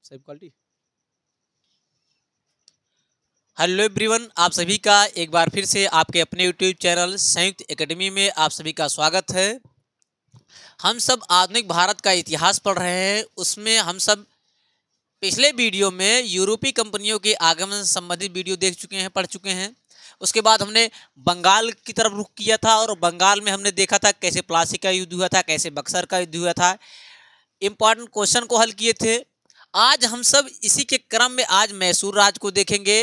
सही quality. Hello everyone, आप सभी का एक बार फिर से आपके अपने यूट्यूब चैनल संयुक्त एकेडमी में आप सभी का स्वागत है। हम सब आधुनिक भारत का इतिहास पढ़ रहे हैं। उसमें हम सब पिछले वीडियो में यूरोपीय कंपनियों के आगमन से संबंधित वीडियो देख चुके हैं, पढ़ चुके हैं। उसके बाद हमने बंगाल की तरफ रुख किया था और बंगाल में हमने देखा था कैसे प्लासी का युद्ध हुआ था, कैसे बक्सर का युद्ध हुआ था, इम्पॉर्टेंट क्वेश्चन को हल किए थे। आज हम सब इसी के क्रम में आज मैसूर राज्य को देखेंगे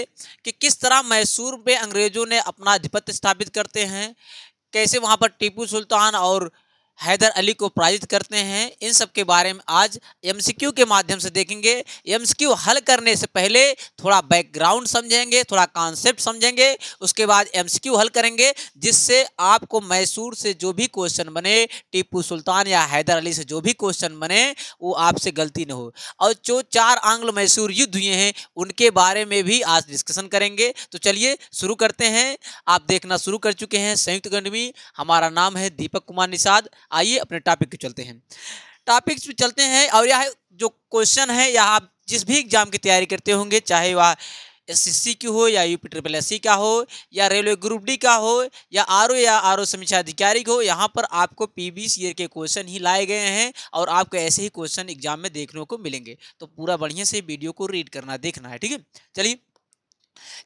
कि किस तरह मैसूर में अंग्रेजों ने अपना आधिपत्य स्थापित करते हैं, कैसे वहाँ पर टीपू सुल्तान और हैदर अली को पराजित करते हैं। इन सब के बारे में आज एमसीक्यू के माध्यम से देखेंगे। एमसीक्यू हल करने से पहले थोड़ा बैकग्राउंड समझेंगे, थोड़ा कॉन्सेप्ट समझेंगे, उसके बाद एमसीक्यू हल करेंगे, जिससे आपको मैसूर से जो भी क्वेश्चन बने, टीपू सुल्तान या हैदर अली से जो भी क्वेश्चन बने, वो आपसे गलती न हो। और जो 4 आंग्ल मैसूर युद्ध हुए हैं उनके बारे में भी आज डिस्कशन करेंगे। तो चलिए शुरू करते हैं। आप देखना शुरू कर चुके हैं संयुक्त एकेडमी। हमारा नाम है दीपक कुमार निषाद। आइए अपने टॉपिक पे चलते हैं। टॉपिक पे चलते हैं और यह जो क्वेश्चन है, यह आप जिस भी एग्जाम की तैयारी करते होंगे, चाहे वह एसएससी की हो या यूपी ट्रिपल एससी का हो या रेलवे ग्रुप डी का हो या आरओ समीक्षा अधिकारी हो, यहाँ पर आपको प्रीवियस ईयर के क्वेश्चन ही लाए गए हैं और आपको ऐसे ही क्वेश्चन एग्जाम में देखने को मिलेंगे। तो पूरा बढ़िया से वीडियो को रीड करना, देखना है, ठीक है। चलिए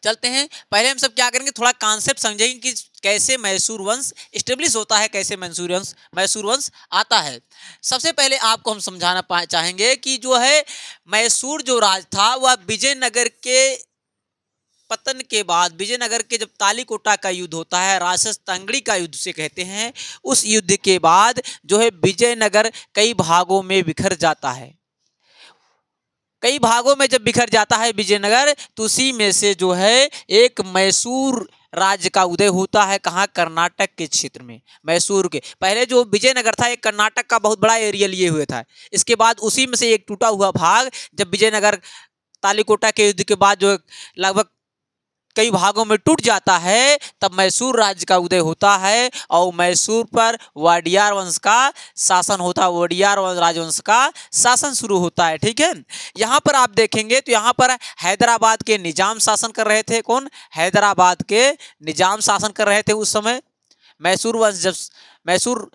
चलते हैं। पहले हम सब क्या करेंगे, थोड़ा कॉन्सेप्ट समझेंगे कि कैसे मैसूर वंश एस्टेब्लिश होता है, कैसे मैसूर वंश आता है। सबसे पहले आपको हम समझाना चाहेंगे कि जो है मैसूर जो राज था वह विजयनगर के पतन के बाद, विजयनगर के जब तालीकोटा का युद्ध होता है, राजस्थांगड़ी का युद्ध से कहते हैं, उस युद्ध के बाद जो है विजयनगर कई भागों में बिखर जाता है। कई भागों में जब बिखर जाता है विजयनगर, तो उसी में से जो है एक मैसूर राज्य का उदय होता है। कहाँ? कर्नाटक के क्षेत्र में। मैसूर के पहले जो विजयनगर था एक कर्नाटक का बहुत बड़ा एरिया लिए हुए था। इसके बाद उसी में से एक टूटा हुआ भाग, जब विजयनगर तालीकोटा के युद्ध के बाद जो लगभग कई भागों में टूट जाता है, तब मैसूर राज्य का उदय होता है और मैसूर पर वाडियार वंश का शासन होता है। वाडियार राजवंश का शासन शुरू होता है, ठीक है। यहाँ पर आप देखेंगे तो यहाँ पर हैदराबाद के निजाम शासन कर रहे थे। कौन? हैदराबाद के निजाम शासन कर रहे थे उस समय। मैसूर वंश जब मैसूर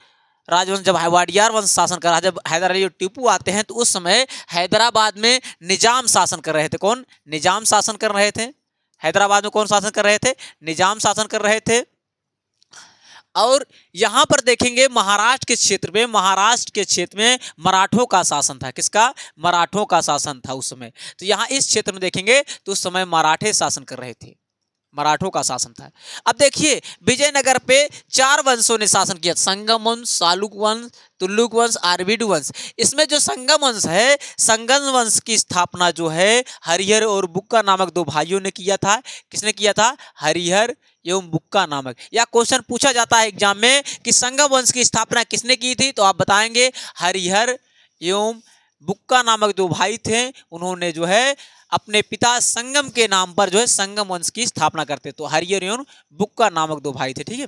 राजवंश जब वाडियार वंश शासन कर रहा, जब हैदर अली और टीपू आते हैं तो उस समय हैदराबाद में निजाम शासन कर रहे थे। कौन? निजाम शासन कर रहे थे। हैदराबाद में कौन शासन कर रहे थे? निजाम शासन कर रहे थे। और यहां पर देखेंगे महाराष्ट्र के क्षेत्र में मराठों का शासन था। किसका? मराठों का शासन था उस समय। तो यहां इस क्षेत्र में देखेंगे तो उस समय मराठे शासन कर रहे थे, मराठों का शासन था। अब देखिए विजयनगर पे 4 वंशों ने शासन किया, संगम वंश, सालुक वंश, तुलुक वंश, आरवीड वंश। इसमें जो संगम वंश है, संगम वंश की स्थापना जो है हरिहर और बुक्का नामक 2 भाइयों ने किया था। किसने किया था? हरिहर एवं बुक्का नामक। या क्वेश्चन पूछा जाता है एग्जाम में कि संगम वंश की स्थापना किसने की थी, तो आप बताएंगे हरिहर एवं बुक्का नामक 2 भाई थे। उन्होंने जो है अपने पिता संगम के नाम पर जो है संगम वंश की स्थापना करते। तो हरिहर एवं बुक्का नामक 2 भाई थे, ठीक है।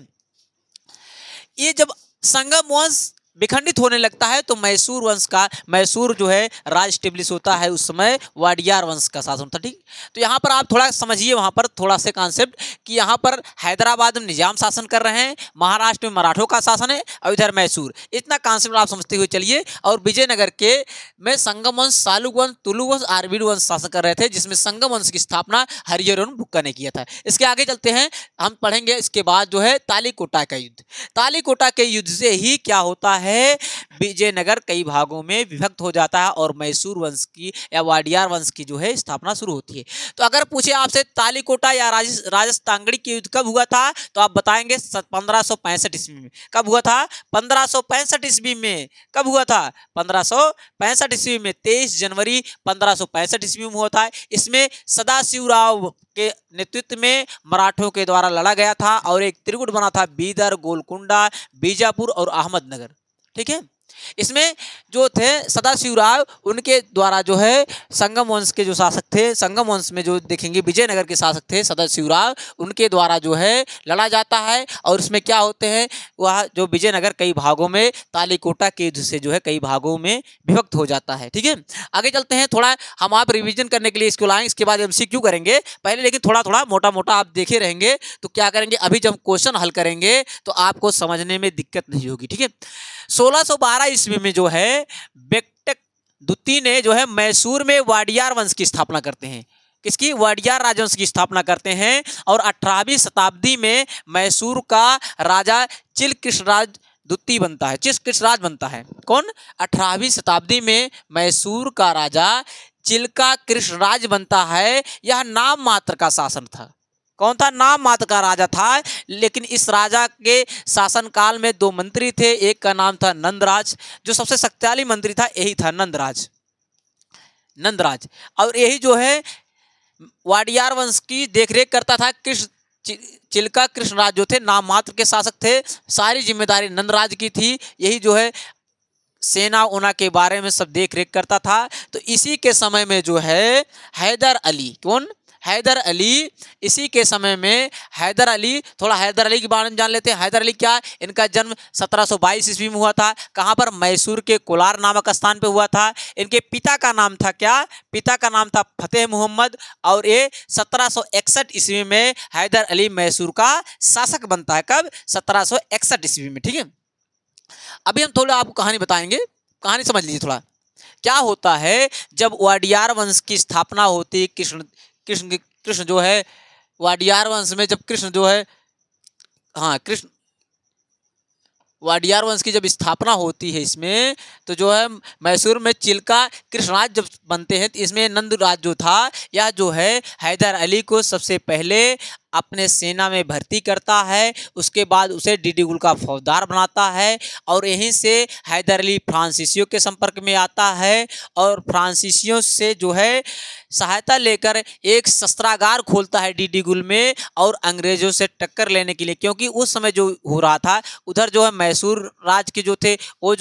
ये जब संगम वंश विखंडित होने लगता है तो मैसूर जो है राज स्टेब्लिश होता है। उस समय वाडियार वंश का शासन था, ठीक। तो यहाँ पर आप थोड़ा समझिए, वहाँ पर थोड़ा से कॉन्सेप्ट कि यहाँ पर हैदराबाद में निजाम शासन कर रहे हैं, महाराष्ट्र में मराठों का शासन है और इधर मैसूर। इतना कॉन्सेप्ट आप समझते हुए चलिए। और विजयनगर के में संगम वंश, सालुक वंश, तुलु वंश, आरवीड वंश शासन कर रहे थे, जिसमें संगम वंश की स्थापना हरिहर एवं बुक्का ने किया था। इसके आगे चलते हैं, हम पढ़ेंगे इसके बाद जो है तालीकोटा का युद्ध। तालीकोटा के युद्ध से ही क्या होता है, विजयनगर कई भागों में विभक्त हो जाता है और मैसूर वंश की या वाडियार वंश की जो है स्थापना शुरू होती है। तो अगर पूछे आपसे तालीकोटा या राजस्थांगड़ी के युद्ध कब हुआ था, तो आप बताएंगे 1565 ईस्वी में। कब हुआ था? 1565 ईस्वी में। कब हुआ था? 1565 ईस्वी में। 23 जनवरी 1565 ईस्वी में हुआ था। इसमें सदाशिवराव के नेतृत्व में मराठों के द्वारा लड़ा गया था और एक त्रिगुट बना था, बीदर, गोलकुंडा, बीजापुर और अहमदनगर, ठीक है। इसमें जो थे सदाशिवराव, उनके द्वारा जो है संगम वंश के जो शासक थे, संगम वंश में जो देखेंगे विजयनगर के शासक थे सदाशिवराव, उनके द्वारा जो है लड़ा जाता है। और इसमें क्या होते हैं, वह जो विजयनगर कई भागों में तालीकोटा के युद्ध से जो है कई भागों में विभक्त हो जाता है। ठीक है, आगे चलते हैं। थोड़ा हम आप रिविजन करने के लिए इसको लाएंगे, इसके बाद MCQ करेंगे पहले, लेकिन थोड़ा थोड़ा मोटा मोटा आप देखे रहेंगे तो क्या करेंगे, अभी जब क्वेश्चन हल करेंगे तो आपको समझने में दिक्कत नहीं होगी। ठीक है, 1612 ईस्वी में जो है बेक्टक द्वितीय ने जो है मैसूर में वाडियार वंश की स्थापना करते हैं। किसकी? वाडियार राजवंश की स्थापना करते हैं। और 18वीं शताब्दी में मैसूर का राजा चिलकृष्णराज द्वितीय बनता है, चिलकृष्णराज बनता है। कौन? 18वीं शताब्दी में मैसूर का राजा चिल्का कृष्णराज बनता है। यह नाम मात्र का शासन था। कौन था? नाम मात्र का राजा था। लेकिन इस राजा के शासनकाल में दो मंत्री थे, एक का नाम था नंदराज, जो सबसे शक्तिशाली मंत्री था यही था नंदराज। और यही जो है वाडियार वंश की देखरेख करता था। चिल्का कृष्णराज जो थे नाम मात्र के शासक थे, सारी जिम्मेदारी नंदराज की थी। यही जो है सेना उना के बारे में सब देख रेख करता था। तो इसी के समय में जो है हैदर अली, कौन? हैदर अली। इसी के समय में हैदर अली, थोड़ा हैदर अली के बारे में जान लेते हैं। हैदर अली क्या? इनका जन्म 1722 ईस्वी में हुआ था। कहाँ पर? मैसूर के कोलार नामक स्थान पे हुआ था। इनके पिता का नाम था क्या? पिता का नाम था फतेह मोहम्मद। और ये 1761 ईस्वी में हैदर अली मैसूर का शासक बनता है। कब? 1761 ईस्वी में। ठीक है, अभी हम थोड़ा आपको कहानी बताएंगे, कहानी समझ लीजिए थोड़ा। क्या होता है जब वाडियार वंश की स्थापना होती, कृष्ण जो है वाडियार वंश में जब कृष्ण जो है, हाँ कृष्ण वाडियार वंश की जब स्थापना होती है इसमें, तो जो है मैसूर में चिल्का कृष्णराज जब बनते हैं, तो इसमें नंदराज जो था, यह जो है हैदर अली को सबसे पहले अपने सेना में भर्ती करता है। उसके बाद उसे डिडीगुल का फौजदार बनाता है। और यहीं से हैदर अली फ्रांसीसियों के संपर्क में आता है और फ्रांसीसियों से जो है सहायता लेकर एक शस्त्रागार खोलता है डिडीगुल में, और अंग्रेजों से टक्कर लेने के लिए। क्योंकि उस समय जो हो रहा था, उधर जो है मैसूर राज के जो थे वो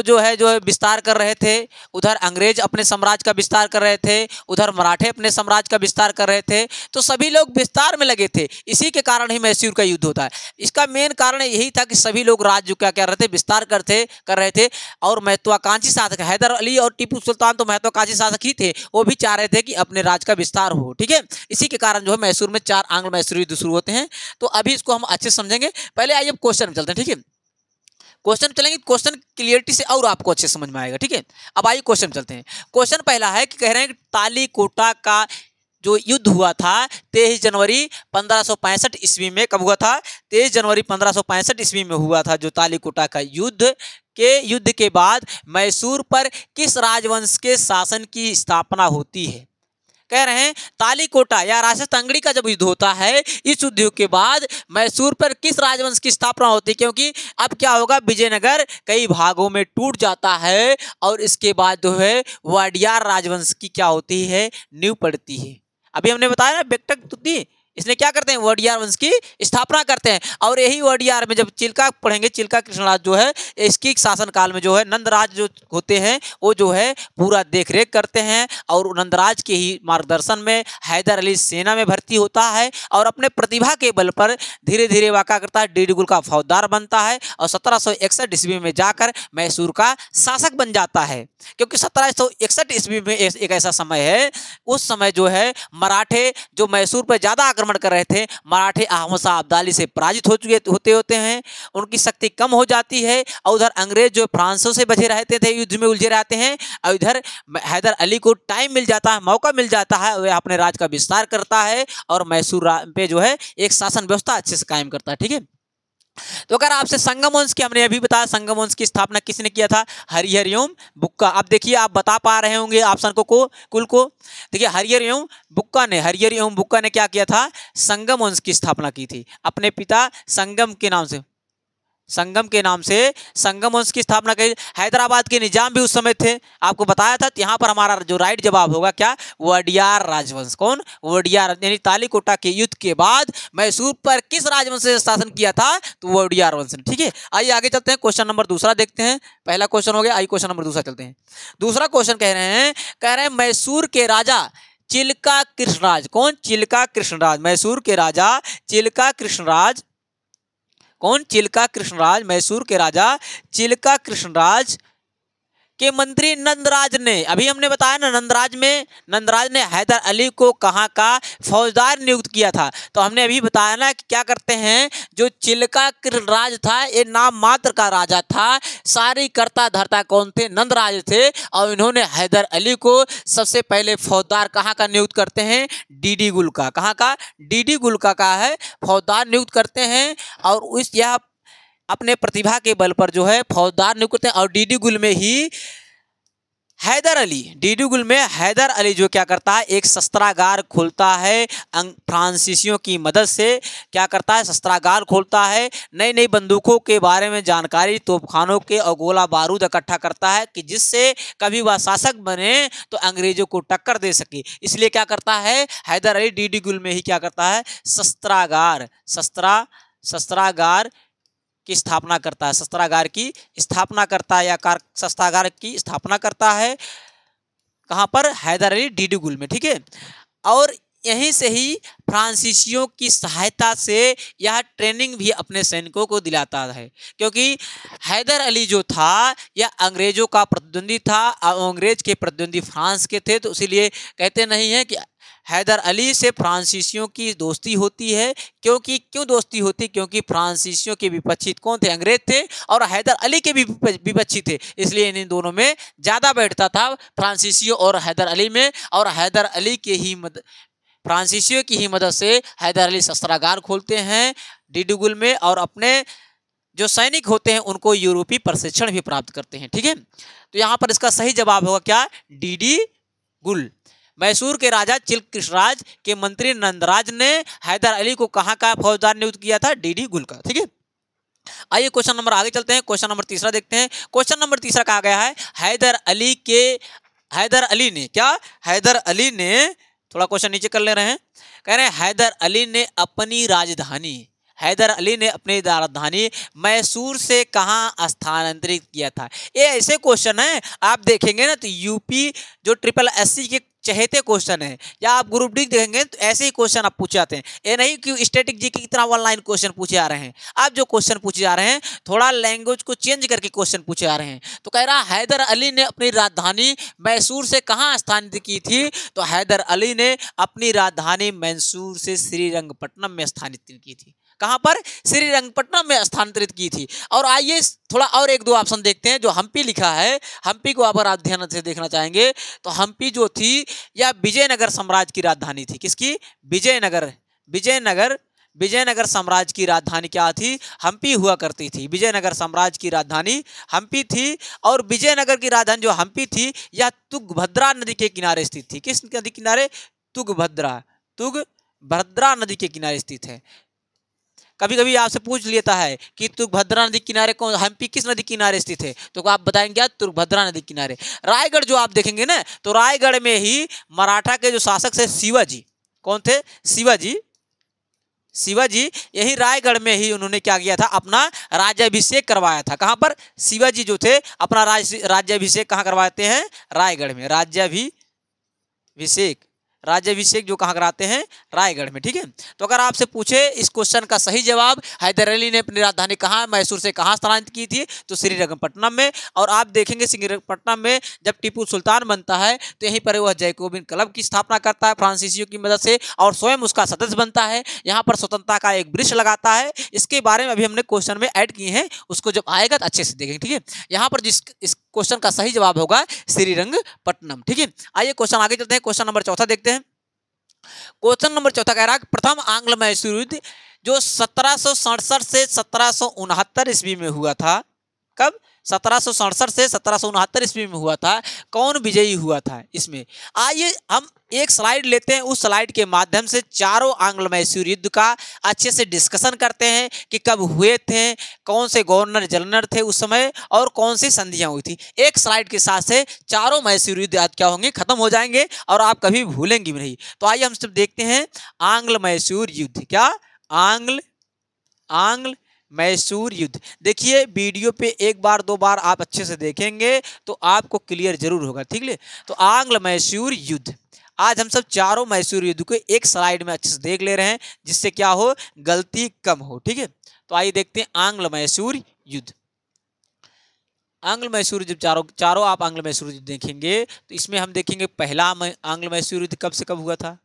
जो है विस्तार कर रहे थे। उधर अंग्रेज अपने साम्राज्य का विस्तार कर रहे थे, उधर मराठे अपने साम्राज्य का विस्तार कर रहे थे। तो सभी लोग विस्तार में लगे थे। इसी के कारण ही मैसूर का युद्ध होता है। इसका मेन कारण यही था कि सभी लोग राज्य क्या कर रहे थे, विस्तार कर रहे थे। और महत्वाकांक्षी शासक हैदर अली और टीपू सुल्तान तो महत्वाकांक्षी शासक ही थे, वो भी चाह रहे थे कि अपने राज्य का विस्तार हो। ठीक है, इसी के कारण जो है मैसूर में 4 आंग्ल मैसूर युद्ध शुरू होते हैं। तो अभी इसको हम अच्छे से समझेंगे। पहले आइए क्वेश्चन में चलते हैं। ठीक है, क्वेश्चन चलेंगे, क्वेश्चन क्लियरिटी से और आपको अच्छे समझ में आएगा। ठीक है, अब आइए क्वेश्चन चलते हैं। क्वेश्चन पहला है कि कह रहे हैं कि तालीकोटा का जो युद्ध हुआ था 23 जनवरी 1565 ईस्वी में। कब हुआ था? 23 जनवरी 1565 ईस्वी में हुआ था जो तालीकोटा का युद्ध के बाद मैसूर पर किस राजवंश के शासन की स्थापना होती है? कह रहे हैं तालीकोटा या राजस्थांगड़ी का जब युद्ध होता है, इस युद्ध के बाद मैसूर पर किस राजवंश की स्थापना होती है? क्योंकि अब क्या होगा, विजयनगर कई भागों में टूट जाता है और इसके बाद जो है वाडियार राजवंश की क्या होती है? नींव पड़ती है। अभी हमने बताया ना, बेक्टक द्वितीय, इसने क्या करते हैं? वाडियार वंश की स्थापना करते हैं। और यही वाडियार में जब चिल्का पढ़ेंगे, चिल्का कृष्णराज जो है, इसकी शासनकाल में जो है नंदराज जो होते हैं वो जो है पूरा देखरेख करते हैं। और नंदराज के ही मार्गदर्शन में हैदर अली सेना में भर्ती होता है और अपने प्रतिभा के बल पर धीरे धीरे वाका करता है, डिडीगुल का फौजदार बनता है और 1761 ईस्वी में जाकर मैसूर का शासक बन जाता है। क्योंकि 1761 ईस्वी में एक ऐसा समय है, उस समय जो है मराठे जो मैसूर पर ज्यादा आक्रमण कर रहे थे, मराठे अहमद शाह अब्दाली से पराजित हो चुके होते हैं, उनकी शक्ति कम हो जाती है। और उधर अंग्रेज जो फ्रांसों से बचे रहते थे, युद्ध में उलझे रहते हैं। और इधर हैदर अली को टाइम मिल जाता है, मौका मिल जाता है, वह अपने राज का विस्तार करता है और मैसूर पे जो है एक शासन व्यवस्था अच्छे से कायम करता है। ठीक है, तो अगर आपसे संगम वंश की हमने अभी बताया, संगम वंश की स्थापना किसने किया था? हरिहर एवं बुक्का। अब देखिए, आप बता पा रहे होंगे ऑप्शन को कुल को। देखिए, हरिहर एवं बुक्का ने क्या किया था? संगम वंश की स्थापना की थी अपने पिता संगम के नाम से। संगम के नाम से संगम वंश की स्थापना की। हैदराबाद के निजाम भी उस समय थे, आपको बताया था। यहाँ पर हमारा जो राइट जवाब होगा क्या, वडियार राजवंश। कौन, वडियार, यानी तालीकोटा के युद्ध के बाद मैसूर पर किस राजवंश ने शासन किया था, तो वडियार वंश ने। ठीक है, आइए आगे चलते हैं, क्वेश्चन नंबर दूसरा देखते हैं। पहला क्वेश्चन हो गया, आइए क्वेश्चन नंबर दूसरा चलते हैं। दूसरा क्वेश्चन कह रहे हैं मैसूर के राजा चिल्का कृष्णराज। कौन, चिल्का कृष्णराज। मैसूर के राजा चिल्का कृष्णराज। कौन, चिल्का कृष्णराज। मैसूर के राजा चिल्का कृष्णराज के मंत्री नंदराज ने, अभी हमने बताया ना, नंदराज ने हैदर अली को कहाँ का फौजदार नियुक्त किया था। तो हमने अभी बताया ना कि क्या करते हैं, जो चिल्का कृष्णराज था ये नाम मात्र का राजा था, सारी कर्ता धर्ता कौन थे, नंदराज थे। और इन्होंने हैदर अली को सबसे पहले फौजदार कहाँ का नियुक्त करते हैं, डीडी गुल का। कहाँ का, डीडी गुल का है फौजदार नियुक्त करते हैं। और यह अपने प्रतिभा के बल पर जो है फौजदार नियुक्त करते हैं। और डीडी गुल में ही डीडी गुल में हैदर अली जो क्या करता है, एक शस्त्रागार खोलता है फ्रांसीसियों की मदद से। क्या करता है, शस्त्रागार खोलता है, नई नई बंदूकों के बारे में जानकारी, तोपखानों के और गोला बारूद इकट्ठा करता है कि जिससे कभी वह शासक बने तो अंग्रेजों को टक्कर दे सके। इसलिए क्या करता है हैदर अली, डीडी गुल में ही क्या करता है, शस्त्रागार की स्थापना करता है। शस्त्रागार की स्थापना करता है, या शस्त्रागार की स्थापना करता है। कहाँ पर, हैदर अली, डीडी गुल में। ठीक है, और यहीं से ही फ्रांसीसियों की सहायता से यह ट्रेनिंग भी अपने सैनिकों को दिलाता है। क्योंकि हैदर अली जो था यह अंग्रेजों का प्रतिद्वंदी था, अंग्रेज के प्रतिद्वंदी फ्रांस के थे। तो इसीलिए कहते नहीं है कि हैदर अली से फ्रांसीसियों की दोस्ती होती है। क्यों दोस्ती होती, क्योंकि फ्रांसीसियों के विपक्षी कौन थे, अंग्रेज थे, और हैदर अली के भी विपक्षी थे। इसलिए इन दोनों में ज़्यादा बैठता था, फ्रांसीसियों और हैदर अली में। और हैदर अली के ही फ्रांसीसियों की ही मदद से हैदर अली शस्त्रागार खोलते हैं डीडी गुल में, और अपने जो सैनिक होते हैं उनको यूरोपीय प्रशिक्षण भी प्राप्त करते हैं। ठीक है, तो यहाँ पर इसका सही जवाब होगा क्या, डीडी गुल। मैसूर के राजा चिल्का कृष्णराज के मंत्री नंदराज ने हैदर अली को कहाँ का फौजदार नियुक्त किया था, डीडी गुल का। ठीक है, आइए क्वेश्चन नंबर आगे चलते हैं, क्वेश्चन नंबर तीसरा देखते हैं। क्वेश्चन नंबर तीसरा कहा गया है हैदर अली ने थोड़ा क्वेश्चन नीचे कर ले रहे हैं, कह रहे हैं हैदर अली ने अपनी राजधानी मैसूर से कहाँ स्थानांतरित किया था। ये ऐसे क्वेश्चन है आप देखेंगे ना तो यूपी जो SSS के चहेते क्वेश्चन है, या आप ग्रुप डी देखेंगे तो ऐसे ही क्वेश्चन आप पूछे जाते हैं। ये नहीं कि स्टैटिक जी की इतना ऑनलाइन क्वेश्चन पूछे जा रहे हैं, आप जो क्वेश्चन पूछे जा रहे हैं थोड़ा लैंग्वेज को चेंज करके क्वेश्चन पूछे जा रहे हैं। तो कह रहा हैदर अली ने अपनी राजधानी मैसूर से कहाँ स्थानांतरित की थी, तो हैदर अली ने अपनी राजधानी मैसूर से श्रीरंगपट्टनम में स्थानांतरित की थी। कहाँ पर, श्रीरंगपट्टनम में स्थानांतरित की थी। और आइए थोड़ा और एक दो ऑप्शन देखते हैं। जो हम्पी लिखा है, हम्पी को अगर आप ध्यान से देखना चाहेंगे तो हम्पी जो थी यह विजयनगर साम्राज्य की राजधानी थी। किसकी, विजयनगर साम्राज्य की राजधानी क्या थी, हम्पी हुआ करती थी। विजयनगर साम्राज्य की राजधानी हम्पी थी। और विजयनगर की राजधानी जो हम्पी थी यह तुंगभद्रा नदी के किनारे स्थित थी। किस नदी किनारे, तुंगभद्रा नदी के किनारे स्थित है। कभी कभी आपसे पूछ लेता है कि तुंगभद्रा नदी किनारे कौन, हम्पी किस नदी किनारे स्थित है, तो आप बताएंगे क्या, तुंगभद्रा नदी किनारे। रायगढ़ जो आप देखेंगे ना तो रायगढ़ में ही मराठा के जो शासक थे शिवाजी, कौन थे, शिवाजी यही रायगढ़ में ही उन्होंने क्या किया था, अपना राज्याभिषेक करवाया था। कहाँ पर, शिवाजी जो थे अपना राज्याभिषेक कहाँ करवाते हैं, रायगढ़ में। राज्याभिषेक जो कहाँ कराते हैं, रायगढ़ में। ठीक है, तो अगर आपसे पूछे इस क्वेश्चन का सही जवाब हैदर अली ने अपनी राजधानी कहाँ, मैसूर से कहाँ स्थानांतरित की थी, तो श्रीरंगपट्टनम में। और आप देखेंगे श्रीरंगपट्टनम में जब टीपू सुल्तान बनता है तो यहीं पर वह जैकोबिन क्लब की स्थापना करता है फ्रांसीसियों की मदद से, और स्वयं उसका सदस्य बनता है। यहाँ पर स्वतंत्रता का एक वृक्ष लगाता है। इसके बारे में अभी हमने क्वेश्चन में ऐड किए हैं, उसको जब आएगा तो अच्छे से देखेंगे। ठीक है, यहाँ पर इस क्वेश्चन का सही जवाब होगा श्रीरंगपट्टनम। ठीक है, आइए क्वेश्चन आगे चलते हैं, क्वेश्चन नंबर चौथा देखते हैं। क्वेश्चन नंबर चौथा कह रहा है प्रथम आंग्ल मैसूर युद्ध जो 1767 से 1769 ईस्वी में हुआ था। कब, 1767 से 1769 ईस्वी में हुआ था। कौन विजयी हुआ था इसमें? आइए हम एक स्लाइड लेते हैं, उस स्लाइड के माध्यम से चारों आंग्ल मैसूर युद्ध का अच्छे से डिस्कशन करते हैं कि कब हुए थे, कौन से गवर्नर जनरल थे उस समय और कौन सी संधियां हुई थी। एक स्लाइड के साथ से चारों मैसूर युद्ध आज क्या होंगे, खत्म हो जाएंगे और आप कभी भूलेंगे भी नहीं। तो आइए हम सब देखते हैं आंग्ल मैसूर युद्ध। क्या? आंग्ल मैसूर युद्ध। देखिए वीडियो पे एक बार दो बार आप अच्छे से देखेंगे तो आपको क्लियर जरूर होगा, ठीक है। तो आंग्ल मैसूर युद्ध, आज हम सब चारों मैसूर युद्ध को एक स्लाइड में अच्छे से देख ले रहे हैं जिससे क्या हो, गलती कम हो, ठीक है। तो आइए देखते हैं आंग्ल मैसूर युद्ध। आंग्ल मैसूर जब चारों आप आंग्ल मैसूर युद्ध देखेंगे तो इसमें हम देखेंगे पहला आंग्ल मैसूर युद्ध कब से कब हुआ था,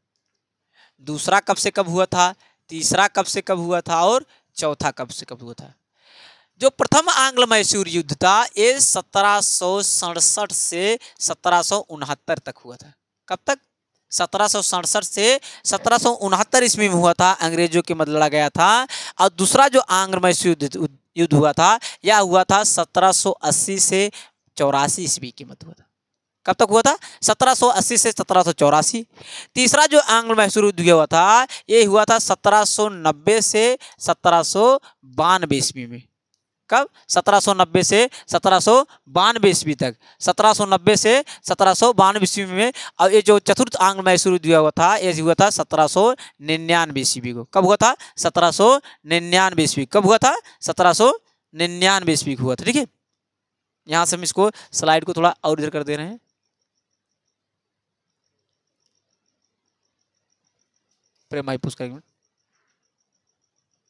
दूसरा कब से कब हुआ था, तीसरा कब से कब हुआ था और चौथा कब से कब हुआ था। जो प्रथम आंग्ल मैसूर युद्ध था ये 1767 से 1769 तक हुआ था। कब तक? 1767 से 1769 ईस्वी में हुआ था, अंग्रेजों के मध्य लड़ा गया था। और दूसरा जो आंग्ल मैसूर युद्ध हुआ था यह हुआ था 1780 से 84 ईस्वी के मध्य हुआ था। कब तक हुआ था? 1780 से 1784। तीसरा जो आंग्ल मैसूर युद्ध हुआ था ये हुआ था 1790 से 1792 ईस्वी में। कब? 1790 से 1792 ईस्वी तक, 1790 से 1792 ईस्वी में। और ये जो चतुर्थ आंग्ल मैसूर युद्ध हुआ था ये हुआ था 1799 ईस्वी को। कब हुआ था? 1799 ईस्वी। कब हुआ था? 1799 ईस्वी को हुआ था, ठीक है। यहाँ से हम इसको स्लाइड को थोड़ा और इधर कर दे रहे हैं।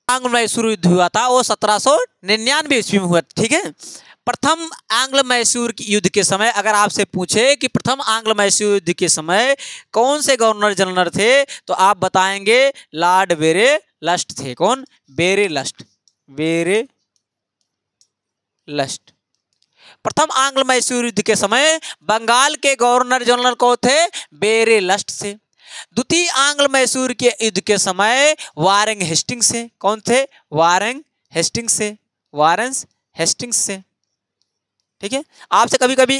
आंग्ल मैसूर युद्ध हुआ था वो 1799 ईस्वी में हुआ, ठीक है। प्रथम आंग्ल मैसूर युद्ध के समय अगर आपसे पूछे कि प्रथम आंग्ल मैसूर युद्ध के समय कौन से गवर्नर जनरल थे तो आप बताएंगे लॉर्ड बेरेलस्ट थे। कौन? बेरेलस्ट। बेरेलस्ट। प्रथम आंग्ल मैसूर युद्ध के समय बंगाल के गवर्नर जनरल कौन थे? बेरेलस्ट से। द्वितीय आंग्ल मैसूर के युद्ध के समय वारेन हेस्टिंग्स से। कौन थे? वारेन हेस्टिंग्स से। वारेन हेस्टिंग्स से, ठीक है। आपसे कभी कभी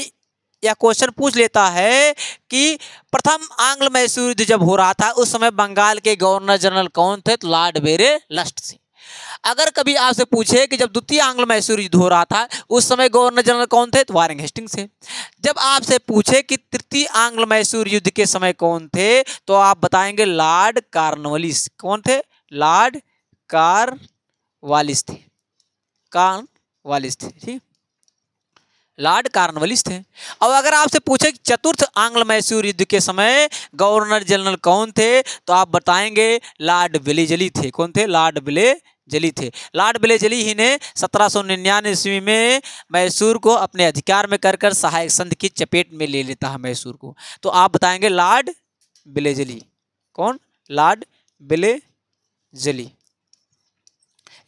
यह क्वेश्चन पूछ लेता है कि प्रथम आंग्ल मैसूर युद्ध जब हो रहा था उस समय बंगाल के गवर्नर जनरल कौन थे? तो लॉर्ड बेरेलस्ट से। अगर कभी आपसे पूछे कि जब द्वितीय आंग्ल मैसूर युद्ध हो रहा था उस समय गवर्नर जनरल कौन थे? तो वारेन हेस्टिंग्स से। जब आपसे पूछे कि तृतीय आंग्ल मैसूर युद्ध के समय कौन थे तो आप बताएंगे लॉर्ड कॉर्नवालिस। कौन थे? लॉर्ड कॉर्नवालिस थे। कॉर्नवालिस थे, ठीक। लॉर्ड कॉर्नवालिस थे। और अगर आपसे पूछे कि चतुर्थ आंग्ल मैसूर युद्ध के समय गवर्नर जनरल कौन थे तो आप बताएंगे लॉर्ड वेलेस्ली थे। कौन थे? लॉर्ड वेलेस्ली थे। लॉर्ड वेलेस्ली ही ने 1799 ईस्वी में मैसूर को अपने अधिकार में कर सहायक संधि की चपेट में ले लेता है मैसूर को। तो आप बताएंगे लॉर्ड वेलेस्ली। कौन? Lord Wellesley.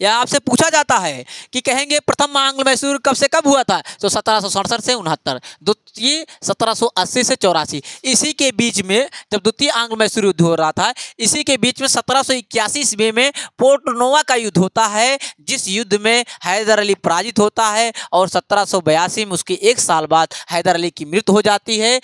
या आपसे पूछा जाता है कि कहेंगे प्रथम आंग्ल मैसूर कब से कब हुआ था तो 1767 से 69, द्वितीय 1780 से 84। इसी के बीच में जब द्वितीय आंग्ल मैसूर युद्ध हो रहा था इसी के बीच में 1781 ईस्वी में पोर्टनोवा का युद्ध होता है जिस युद्ध में हैदर अली पराजित होता है और 1782 में उसके एक साल बाद हैदर अली की मृत्यु हो जाती है।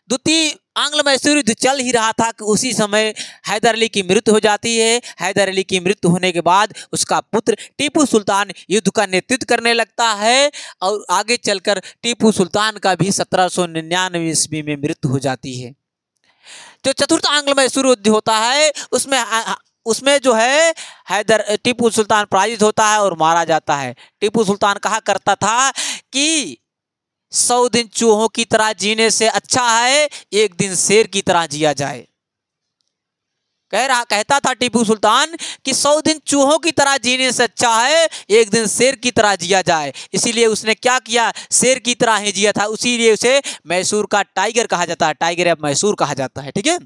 द्वितीय आंग्ल मैसूर युद्ध चल ही रहा था कि उसी समय हैदर अली की मृत्यु हो जाती है। हैदर अली की मृत्यु होने के बाद उसका पुत्र टीपू सुल्तान युद्ध का नेतृत्व करने लगता है और आगे चलकर टीपू सुल्तान का भी 1799 ईस्वी में मृत्यु हो जाती है। जो चतुर्थ आंग्ल मैसूर युद्ध होता है उसमें जो है टीपू सुल्तान पराजित होता है और मारा जाता है। टीपू सुल्तान कहा करता था कि 100 दिन चूहों की तरह जीने से अच्छा है एक दिन शेर की तरह जिया जाए। कहता था टीपू सुल्तान कि 100 दिन चूहों की तरह जीने से अच्छा है एक दिन शेर की तरह जिया जाए। इसीलिए उसने क्या किया? शेर की तरह ही जिया था। उसीलिए उसे मैसूर का टाइगर कहा जाता है। टाइगर ऑफ मैसूर कहा जाता है, ठीक है।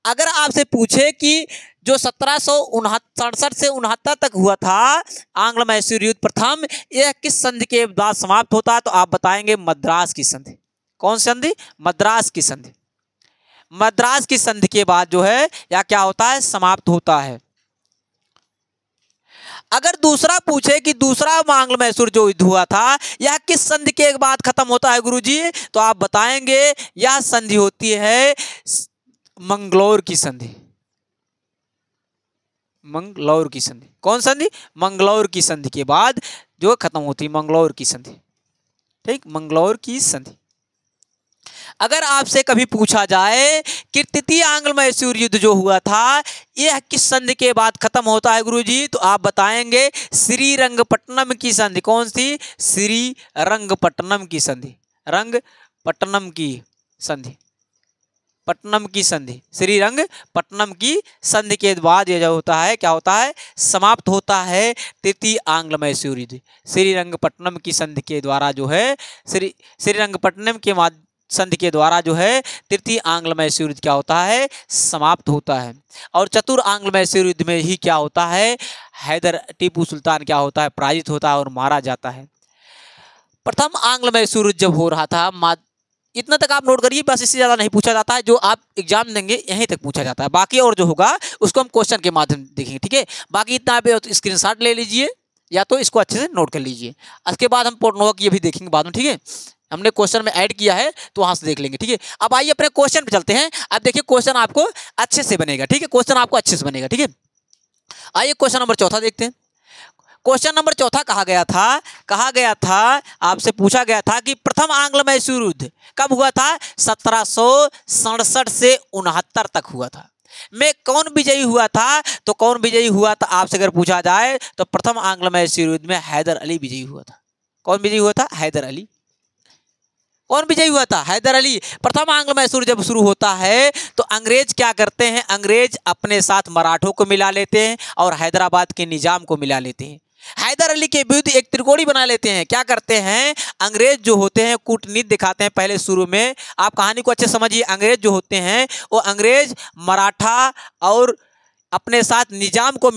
अगर आपसे पूछे कि जो 1767 से 69 तक हुआ था आंग्ल मैसूर युद्ध प्रथम, यह किस संधि के बाद समाप्त होता है तो आप बताएंगे मद्रास की संधि। कौन संधि? मद्रास की संधि। मद्रास की संधि के बाद जो है यह क्या होता है? समाप्त होता है। अगर दूसरा पूछे कि दूसरा आंग्ल मैसूर जो युद्ध हुआ था यह किस संधि के बाद खत्म होता है गुरुजी, तो आप बताएंगे यह संधि होती है मंगलौर की संधि। मंगलौर की संधि, कौन संधि? मंगलौर की संधि के बाद जो खत्म होती है मंगलौर की संधि। ठीक, मंगलौर की संधि। अगर आपसे कभी पूछा जाए कि तृतीय आंग्ल मैसूर युद्ध जो हुआ था यह किस संधि के बाद खत्म होता है गुरुजी, तो आप बताएंगे श्रीरंगपट्टनम की संधि। कौन सी? श्रीरंगपट्टनम की संधि। रंगपट्टनम की संधि, पट्टनम की संधि, श्रीरंगपट्टनम की संधि के बाद यह जो होता है क्या होता है? समाप्त होता है तृतीय आंग्ल मैसूर युद्ध। श्रीरंगपट्टनम की संधि के द्वारा जो है श्रीरंगपट्टनम के संधि के द्वारा जो है तृतीय आंग्ल मैसूर युद्ध क्या होता है? समाप्त होता है। और चतुर आंग्ल मैसूर युद्ध में ही क्या होता है? टीपू सुल्तान क्या होता है? पराजित होता है और मारा जाता है। प्रथम आंग्ल मैसूर युद्ध जब हो रहा था, इतना तक आप नोट करिए, बस इससे ज़्यादा नहीं पूछा जाता है। जो आप एग्जाम देंगे यहीं तक पूछा जाता है, बाकी और जो होगा उसको हम क्वेश्चन के माध्यम देखेंगे। ठीक है, बाकी इतना आप स्क्रीनशॉट ले लीजिए या तो इसको अच्छे से नोट कर लीजिए। उसके बाद हम पोर्टनोवा की ये भी देखेंगे बाद में। ठीक है, हमने क्वेश्चन में ऐड किया है तो वहां से देख लेंगे। ठीक है, अब आइए अपने क्वेश्चन पे चलते हैं। अब देखिए क्वेश्चन आपको अच्छे से बनेगा। ठीक है, क्वेश्चन आपको अच्छे से बनेगा। ठीक है, आइए क्वेश्चन नंबर चौथा देखते हैं। क्वेश्चन नंबर चौथा कहा गया था आपसे पूछा गया था कि प्रथम आंग्ल मैसूर युद्ध कब हुआ था? 1767 से 69 तक हुआ था। में कौन विजयी हुआ था? तो कौन विजयी हुआ था आपसे अगर पूछा जाए तो प्रथम आंग्ल मैसूर युद्ध में हैदर अली विजयी हुआ था। कौन विजयी हुआ था? हैदर अली। कौन विजयी हुआ था? हैदर अली। प्रथम आंग्ल मैसूर जब शुरू होता है तो अंग्रेज क्या करते हैं? अंग्रेज अपने साथ मराठों को मिला लेते हैं और हैदराबाद के निजाम को मिला लेते हैं। हैदर अली के विरुद्ध एक त्रिकोणी बना लेते हैं। क्या करते हैं? अंग्रेज जो होते हैं कूटनीति दिखाते हैं पहले शुरू में। आप कहानी को अच्छे समझिए। अंग्रेज जो होते हैं वो अंग्रेज मराठा और अपने साथ निजाम को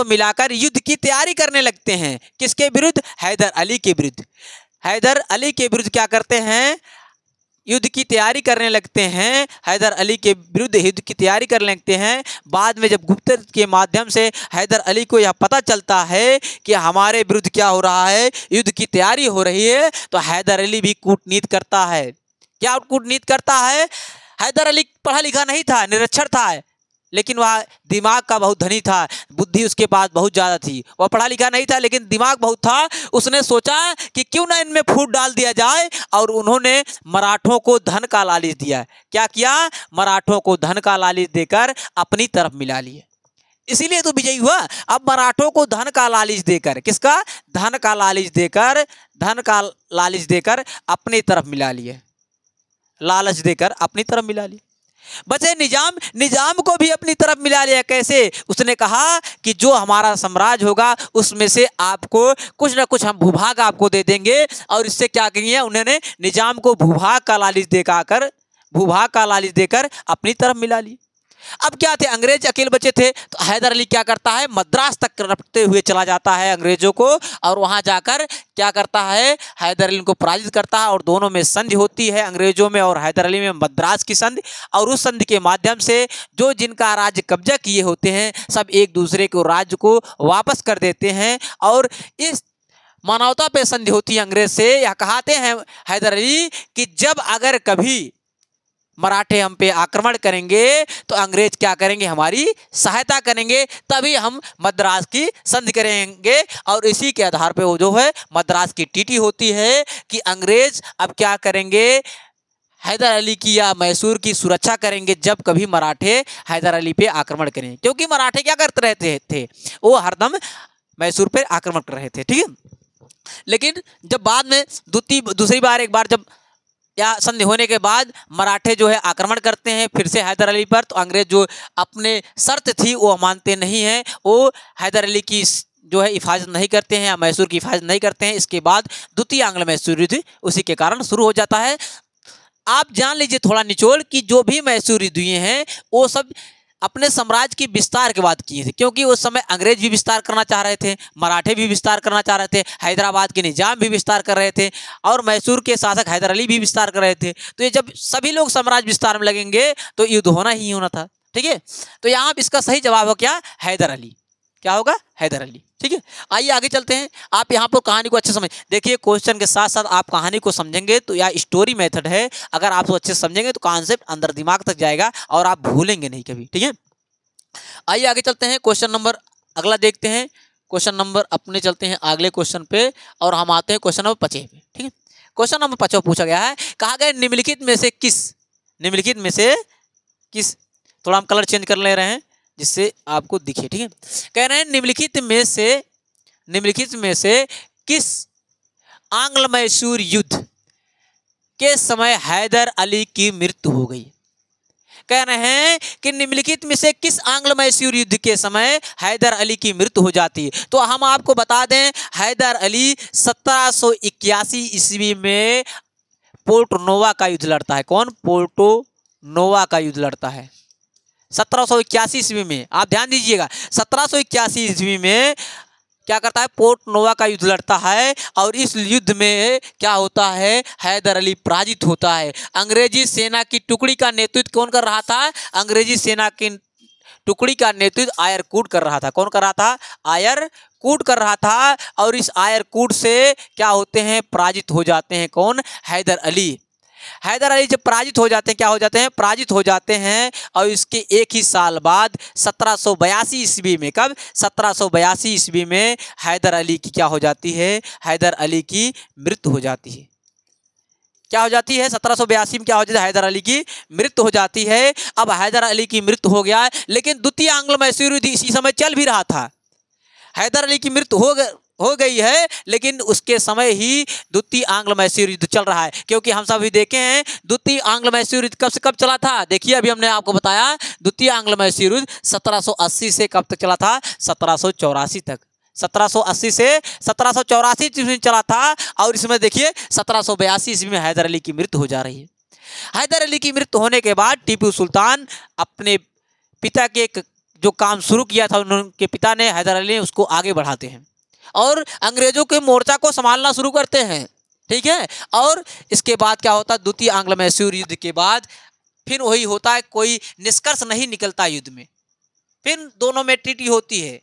मिलाकर युद्ध की तैयारी करने लगते हैं। किसके विरुद्ध? हैदर अली के विरुद्ध। हैदर अली के विरुद्ध क्या करते हैं? युद्ध की तैयारी करने लगते हैं। हैदर अली के विरुद्ध युद्ध की तैयारी करने लगते हैं। बाद में जब गुप्तचर के माध्यम से हैदर अली को यह पता चलता है कि हमारे विरुद्ध क्या हो रहा है, युद्ध की तैयारी हो रही है, तो हैदर अली भी कूटनीति करता है। क्या कूटनीति करता है? हैदर अली पढ़ा लिखा नहीं था, निरक्षर था, लेकिन वह दिमाग का बहुत धनी था। बुद्धि उसके पास बहुत ज़्यादा थी। वह पढ़ा लिखा नहीं था लेकिन दिमाग बहुत था। उसने सोचा कि क्यों ना इनमें फूट डाल दिया जाए और उन्होंने मराठों को धन का लालच दिया। क्या किया? मराठों को धन का लालच देकर अपनी तरफ मिला लिए। इसीलिए तो विजयी हुआ। अब मराठों को धन का लालच देकर, किसका? धन का लालच देकर अपनी तरफ मिला लिए। लालच देकर अपनी तरफ मिला लिए। बचे निजाम को भी अपनी तरफ मिला लिया। कैसे? उसने कहा कि जो हमारा साम्राज्य होगा उसमें से आपको कुछ ना कुछ हम भूभाग आपको दे देंगे। और इससे क्या किया? उन्होंने निजाम को भूभाग का लालच देकर अपनी तरफ मिला ली। अब क्या थे? अंग्रेज अकेले बचे थे तो हैदर अली क्या करता है? मद्रास तक रपटते हुए चला जाता है अंग्रेजों को और वहां जाकर क्या करता है? हैदर अली को पराजित करता है और दोनों में संधि होती है, अंग्रेजों में और हैदर अली में मद्रास की संधि। और उस संधि के माध्यम से जो जिनका राज्य कब्जा किए होते हैं सब एक दूसरे को राज्य को वापस कर देते हैं। और इस मानवता पे संधि होती है अंग्रेज से। यह कहते हैं हैदर अली कि जब अगर कभी मराठे हम पे आक्रमण करेंगे तो अंग्रेज क्या करेंगे? हमारी सहायता करेंगे, तभी हम मद्रास की संधि करेंगे। और इसी के आधार पे वो जो है मद्रास की टीटी होती है कि अंग्रेज अब क्या करेंगे? हैदर अली की या मैसूर की सुरक्षा करेंगे जब कभी मराठे हैदर अली पे आक्रमण करें। क्योंकि मराठे क्या करते रहते थे? वो हरदम मैसूर पे आक्रमण कर रहे थे। ठीक है, लेकिन जब बाद में दूसरी बार एक बार जब या संधि होने के बाद मराठे जो है आक्रमण करते हैं फिर से हैदर अली पर, तो अंग्रेज जो अपने शर्त थी वो मानते नहीं हैं। वो हैदर अली की जो है हिफाजत नहीं करते हैं या मैसूर की हिफाजत नहीं करते हैं। इसके बाद द्वितीय आंग्ल मैसूर युद्ध उसी के कारण शुरू हो जाता है। आप जान लीजिए थोड़ा निचोड़ कि जो भी मैसूर युद्ध हुए हैं वो सब अपने साम्राज्य की विस्तार के बाद किए थे। क्योंकि उस समय अंग्रेज भी विस्तार करना चाह रहे थे, मराठे भी विस्तार करना चाह रहे थे, हैदराबाद के निजाम भी विस्तार कर रहे थे और मैसूर के शासक हैदर अली भी विस्तार कर रहे थे। तो ये जब सभी लोग साम्राज्य विस्तार में लगेंगे तो युद्ध होना ही होना था। ठीक है, तो यहाँ इसका सही जवाब हो क्या? हैदर अली। क्या होगा? हैदर अली। ठीक है, आइए आगे चलते हैं। आप यहाँ पर कहानी को अच्छे समझ, देखिए क्वेश्चन के साथ साथ आप कहानी को समझेंगे तो यह स्टोरी मेथड है, अगर आप उसको अच्छे से समझेंगे तो कॉन्सेप्ट अंदर दिमाग तक जाएगा और आप भूलेंगे नहीं कभी। ठीक है, आइए आगे चलते हैं। क्वेश्चन नंबर अगला देखते हैं। क्वेश्चन नंबर अपने चलते हैं अगले क्वेश्चन पे और हम आते हैं क्वेश्चन नंबर 5 पे। ठीक है, क्वेश्चन नंबर 5 पूछा गया है, कहा गया निम्नलिखित में से किस, थोड़ा हम कलर चेंज कर ले रहे हैं जिससे आपको दिखे। ठीक है, कह रहे हैं निम्नलिखित में से किस आंग्ल मैसूर युद्ध के समय हैदर अली की मृत्यु हो गई? कह रहे हैं कि निम्नलिखित में से किस आंग्ल मैसूर युद्ध के समय हैदर अली की मृत्यु हो जाती है? तो हम आपको बता दें, हैदर अली 1781 ईस्वी में पोर्टनोवा का युद्ध लड़ता है। कौन? पोर्टनोवा का युद्ध लड़ता है 1781 ईस्वी में। आप ध्यान दीजिएगा, 1781 ईस्वी में क्या करता है? पोर्टनोवा का युद्ध लड़ता है और इस युद्ध में क्या होता है? हैदर अली पराजित होता है। अंग्रेजी सेना की टुकड़ी का नेतृत्व कौन कर रहा था? अंग्रेजी सेना की टुकड़ी का नेतृत्व आयरकूट कर रहा था। कौन कर रहा था? आयरकूट कर रहा था। और इस आयरकूट से क्या होते हैं? पराजित हो जाते हैं। कौन? हैदर अली। हैदर अली जब पराजित हो जाते हैं, क्या हो जाते हैं? पराजित हो जाते हैं। और इसके एक ही साल बाद 1782 ईस्वी में, कब? 1782 ईस्वी में हैदर अली की क्या हो जाती है? हैदर अली की मृत्यु हो जाती है। क्या हो जाती है? 1782 में क्या हो जाती है? हैदर अली की मृत्यु हो जाती है। अब हैदर अली की मृत्यु हो गया, लेकिन द्वितीय आंग्ल मैसूर युद्ध इसी समय चल भी रहा था। हैदर अली की मृत्यु हो गई है, लेकिन उसके समय ही द्वितीय आंग्ल मैसूर युद्ध चल रहा है। क्योंकि हम सभी देखे हैं द्वितीय आंग्ल मैसूर युद्ध कब से कब चला था। देखिए अभी हमने आपको बताया द्वितीय आंग्ल मैसूर युद्ध 1780 से कब तक चला था? 1784 तक। 1780 से 1784 ईस्वी में चला था। और इसमें देखिए 1782 ईस्वी में हैदर अली की मृत्यु हो जा रही है। हैदर अली की मृत्यु होने के बाद टीपू सुल्तान अपने पिता के जो काम शुरू किया था, उनके पिता ने, हैदर अली ने, उसको आगे बढ़ाते हैं और अंग्रेजों के मोर्चा को संभालना शुरू करते हैं। ठीक है, और इसके बाद क्या होता है? द्वितीय आंग्ल मैसूर युद्ध के बाद फिर वही होता है, कोई निष्कर्ष नहीं निकलता युद्ध में। फिर दोनों में टीटी होती है,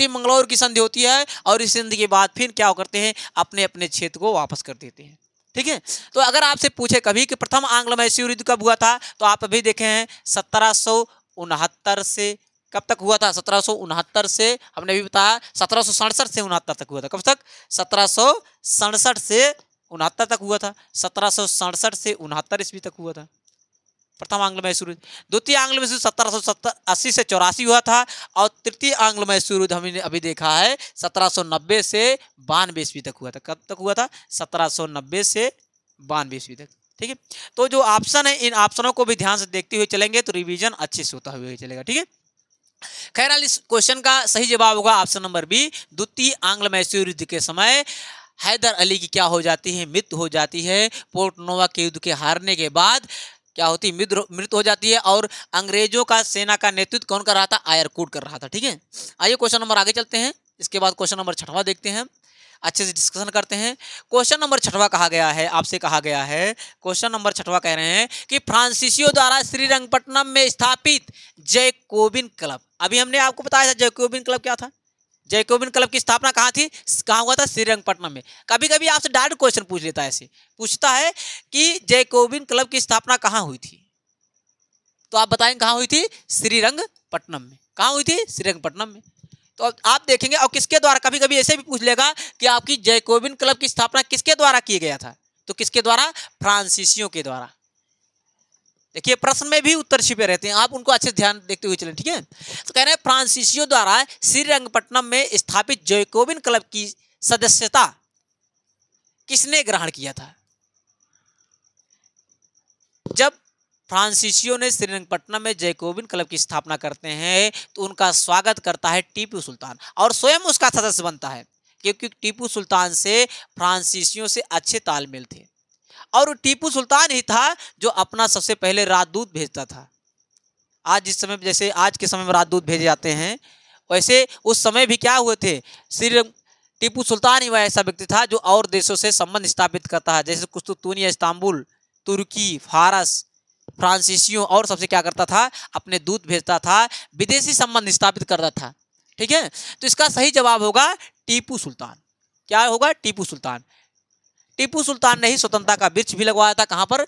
मंगलौर की संधि होती है। और इस संधि के बाद फिर क्या करते हैं? अपने अपने क्षेत्र को वापस कर देते हैं। ठीक है, तो अगर आपसे पूछे कभी कि प्रथम आंग्ल मैसूर युद्ध कब हुआ था, तो आप अभी देखे हैं 1769 से कब तक हुआ था? 1769 से, हमने भी बताया 1767 से 69 तक हुआ था। कब तक? 1767 से 69 तक हुआ था। 1767 से 69 ईस्वी तक हुआ था प्रथम आंग्ल मैसूर युद्ध। द्वितीय आंग्ल मैसूर 1780 से 84 हुआ था। और तृतीय आंग्ल मैसूर युद्ध हमने अभी देखा है 1790 से 92 ईस्वी तक हुआ था। कब तक हुआ था? 1790 से 92 ईस्वी तक। ठीक है, तो जो ऑप्शन है, इन ऑप्शनों को भी ध्यान से देखते हुए चलेंगे तो रिवीजन अच्छे से होता हुआ चलेगा। ठीक है, खैर इस क्वेश्चन का सही जवाब होगा ऑप्शन नंबर बी। द्वितीय आंग्ल मैसूर युद्ध के समय हैदर अली की क्या हो जाती है? मृत्यु हो जाती है। पोर्टनोवा के युद्ध के हारने के बाद क्या होती है? मृत्यु हो जाती है। और अंग्रेजों का सेना का नेतृत्व कौन कर रहा था? आयरकूट कर रहा था। ठीक है, आइए क्वेश्चन नंबर आगे चलते हैं। इसके बाद क्वेश्चन नंबर 6वां देखते हैं, अच्छे से डिस्कशन करते हैं। क्वेश्चन नंबर 6वां कहा गया है, आपसे कहा गया है, क्वेश्चन नंबर 6वां कह रहे हैं कि फ्रांसीसियों द्वारा श्रीरंगपट्टनम में स्थापित जैकोबिन क्लब, अभी हमने आपको बताया था जैकोबिन क्लब क्या था। जैकोबिन क्लब की स्थापना कहाँ थी? कहाँ हुआ था? श्रीरंगपट्टनम में। कभी कभी आपसे डायरेक्ट क्वेश्चन पूछ लेता है, ऐसे पूछता है कि जैकोबिन क्लब की स्थापना कहाँ हुई थी, तो आप बताएंगे कहाँ हुई थी? श्रीरंगपट्टनम में। कहाँ हुई थी? श्रीरंगपट्टनम में। तो आप देखेंगे, और किसके द्वारा, कभी कभी ऐसे भी पूछ लेगा कि आपकी जैकोबिन क्लब की स्थापना किसके द्वारा किया गया था, तो किसके द्वारा? फ्रांसीसियों के द्वारा। देखिए प्रश्न में भी उत्तर छिपे रहते हैं, आप उनको अच्छे से ध्यान देखते हुए चलें। ठीक है, तो कह रहे हैं फ्रांसीसियों द्वारा श्रीरंगपट्टनम में स्थापित जैकोबिन क्लब की सदस्यता किसने ग्रहण किया था? जब फ्रांसीसियों ने श्रीरंगपट्टनम में जैकोबिन क्लब की स्थापना करते हैं तो उनका स्वागत करता है टीपू सुल्तान, और स्वयं उसका सदस्य बनता है, क्योंकि टीपू सुल्तान से फ्रांसीसियों से अच्छे तालमेल थे। और टीपू सुल्तान ही था जो अपना सबसे पहले राजदूत भेजता था। आज जिस समय, जैसे आज के समय में राजदूत भेजे जाते हैं, वैसे उस समय भी क्या हुए थे? टीपू सुल्तान ही वह ऐसा व्यक्ति था जो और देशों से संबंध स्थापित करता है, जैसे कुस्तुनतुनिया, इस्तांबुल, तुर्की, फारस, फ्रांसीसियों और सबसे क्या करता था, अपने दूत भेजता था, विदेशी संबंध स्थापित करता था। ठीक है, तो इसका सही जवाब होगा टीपू सुल्तान। क्या होगा, टीपू सुल्तान। टीपू सुल्तान ने ही स्वतंत्रता का वृक्ष भी लगवाया था, कहां पर,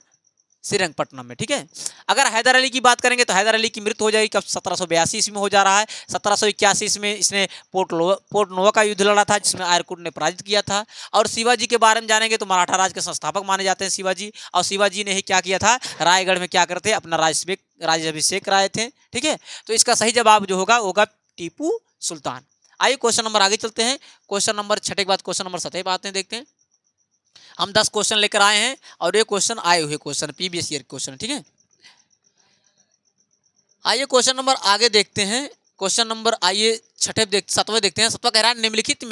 श्रीरंगपट्टनम में। ठीक है, अगर हैदर अली की बात करेंगे तो हैदर अली की मृत्यु हो जाएगी कब, 1782 ईस्वी में हो जा रहा है। 1781 ईस्वी में इसने पोर्ट नोवा का युद्ध लड़ा था, जिसमें आयरकुट ने पराजित किया था। और शिवाजी के बारे में जानेंगे तो मराठा राज के संस्थापक माने जाते हैं शिवाजी, और शिवाजी ने ही क्या किया था, रायगढ़ में क्या करते, अपना राज्याभिषेक कराए थे। ठीक है, तो इसका सही जवाब जो होगा टीपू सुल्तान। आइए क्वेश्चन नंबर आगे चलते हैं। क्वेश्चन नंबर 6 के बाद क्वेश्चन नंबर 7 पे आते हैं, देखते हैं। हम 10 क्वेश्चन लेकर आए हैं और ये क्वेश्चन आए हुए क्वेश्चन, प्रीवियस ईयर क्वेश्चन। ठीक है, आइए क्वेश्चन नंबर आगे देखते हैं। क्वेश्चन नंबर आइए 7वें देखते हैं। 7वां कह रहा है निम्नलिखित